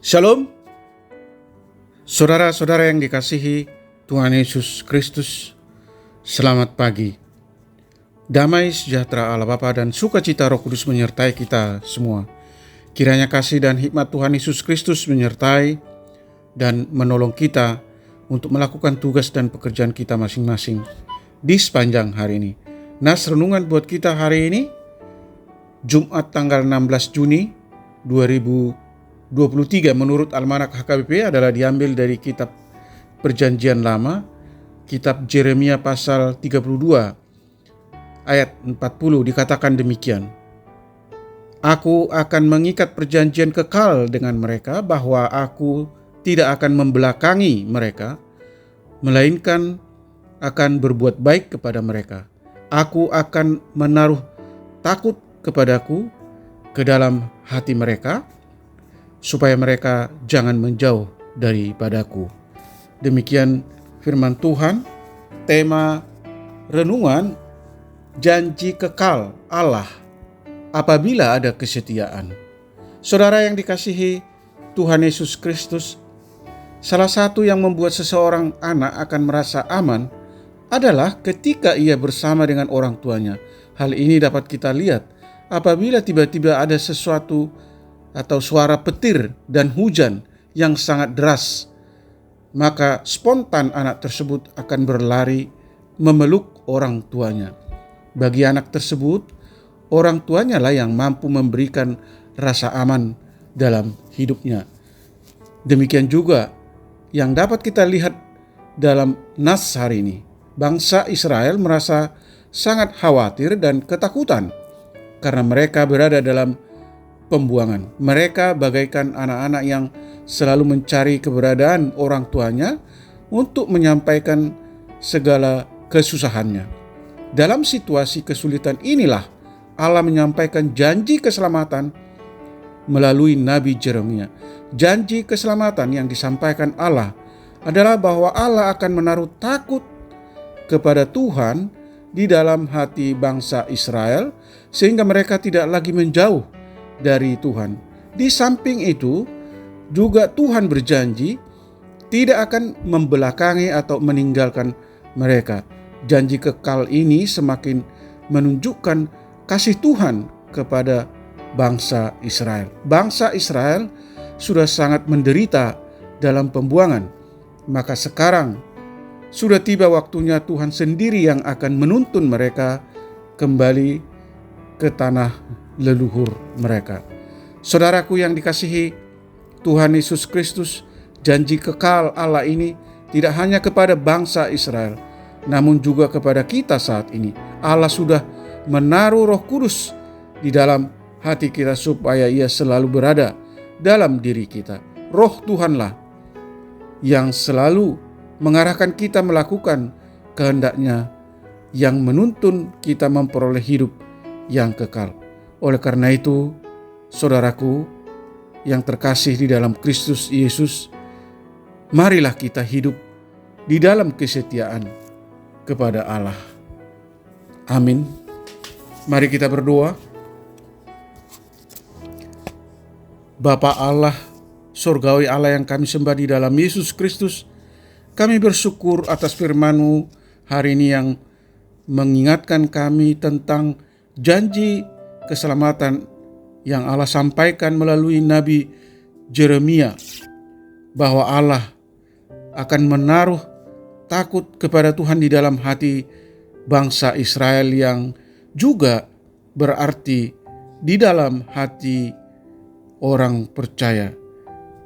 Shalom, saudara-saudara yang dikasihi Tuhan Yesus Kristus. Selamat pagi. Damai sejahtera Allah Bapa dan sukacita Roh Kudus menyertai kita semua. Kiranya kasih dan hikmat Tuhan Yesus Kristus menyertai dan menolong kita untuk melakukan tugas dan pekerjaan kita masing-masing di sepanjang hari ini. Nas renungan buat kita hari ini, Jumat tanggal 16 Juni 2023 menurut Almanak HKBP adalah diambil dari kitab Perjanjian Lama, kitab Yeremia pasal 32 ayat 40 dikatakan demikian. Aku akan mengikat perjanjian kekal dengan mereka bahwa aku tidak akan membelakangi mereka, melainkan akan berbuat baik kepada mereka. Aku akan menaruh takut kepadaku ke dalam hati mereka, supaya mereka jangan menjauh daripadaku. Demikian firman Tuhan. Tema renungan, janji kekal Allah apabila ada kesetiaan. Saudara yang dikasihi Tuhan Yesus Kristus, salah satu yang membuat seseorang anak akan merasa aman adalah ketika ia bersama dengan orang tuanya. Hal ini dapat kita lihat apabila tiba-tiba ada sesuatu atau suara petir dan hujan yang sangat deras, maka spontan anak tersebut akan berlari memeluk orang tuanya. Bagi anak tersebut, orang tuanya lah yang mampu memberikan rasa aman dalam hidupnya. Demikian juga yang dapat kita lihat dalam nas hari ini. Bangsa Israel merasa sangat khawatir dan ketakutan karena mereka berada dalam pembuangan. Mereka bagaikan anak-anak yang selalu mencari keberadaan orang tuanya untuk menyampaikan segala kesusahannya. Dalam situasi kesulitan inilah Allah menyampaikan janji keselamatan melalui Nabi Yeremia. Janji keselamatan yang disampaikan Allah adalah bahwa Allah akan menaruh takut kepada Tuhan di dalam hati bangsa Israel sehingga mereka tidak lagi menjauh dari Tuhan. Di samping itu juga Tuhan berjanji tidak akan membelakangi atau meninggalkan mereka. Janji kekal ini semakin menunjukkan kasih Tuhan kepada bangsa Israel. Bangsa Israel sudah sangat menderita dalam pembuangan, maka sekarang sudah tiba waktunya Tuhan sendiri yang akan menuntun mereka kembali ke tanah leluhur mereka. Saudaraku yang dikasihi Tuhan Yesus Kristus, janji kekal Allah ini tidak hanya kepada bangsa Israel, namun juga kepada kita saat ini. Allah sudah menaruh Roh Kudus di dalam hati kita supaya Ia selalu berada dalam diri kita. Roh Tuhanlah yang selalu mengarahkan kita melakukan kehendak-Nya yang menuntun kita memperoleh hidup yang kekal. Oleh karena itu, saudaraku yang terkasih di dalam Kristus Yesus, marilah kita hidup di dalam kesetiaan kepada Allah. Amin. Mari kita berdoa. Bapa Allah, surgawi Allah yang kami sembah di dalam Yesus Kristus, kami bersyukur atas firman-Mu hari ini yang mengingatkan kami tentang janji keselamatan yang Allah sampaikan melalui Nabi Yeremia, bahwa Allah akan menaruh takut kepada Tuhan di dalam hati bangsa Israel yang juga berarti di dalam hati orang percaya,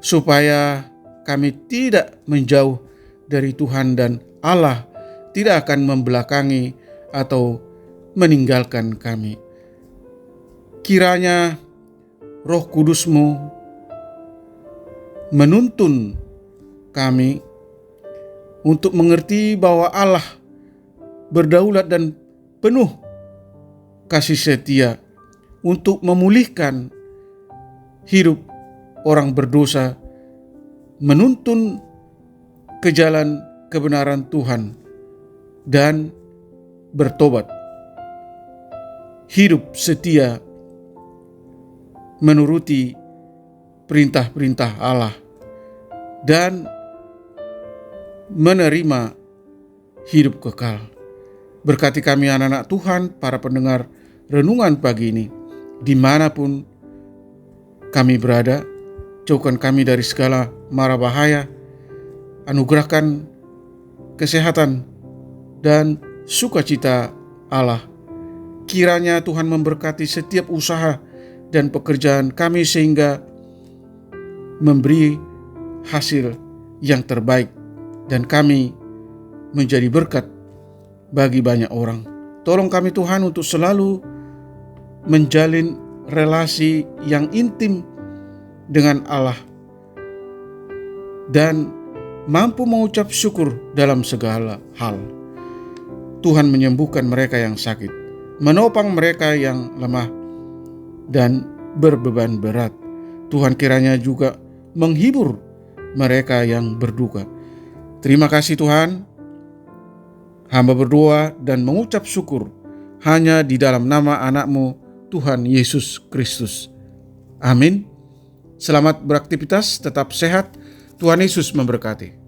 supaya kami tidak menjauh dari Tuhan dan Allah tidak akan membelakangi atau meninggalkan kami. Kiranya Roh Kudus-Mu menuntun kami untuk mengerti bahwa Allah berdaulat dan penuh kasih setia untuk memulihkan hidup orang berdosa, menuntun ke jalan kebenaran Tuhan dan bertobat. Hidup setia menuruti perintah-perintah Allah dan menerima hidup kekal. Berkati kami anak-anak Tuhan, para pendengar renungan pagi ini, dimanapun kami berada. Jauhkan kami dari segala mara bahaya, anugerahkan kesehatan dan sukacita Allah. Kiranya Tuhan memberkati setiap usaha dan pekerjaan kami sehingga memberi hasil yang terbaik dan kami menjadi berkat bagi banyak orang. Tolong kami Tuhan untuk selalu menjalin relasi yang intim dengan Allah dan mampu mengucap syukur dalam segala hal. Tuhan menyembuhkan mereka yang sakit, menopang mereka yang lemah dan berbeban berat. Tuhan kiranya juga menghibur mereka yang berduka. Terima kasih Tuhan. Hamba berdoa dan mengucap syukur hanya di dalam nama anak-Mu Tuhan Yesus Kristus. Amin. Selamat beraktivitas, tetap sehat. Tuhan Yesus memberkati.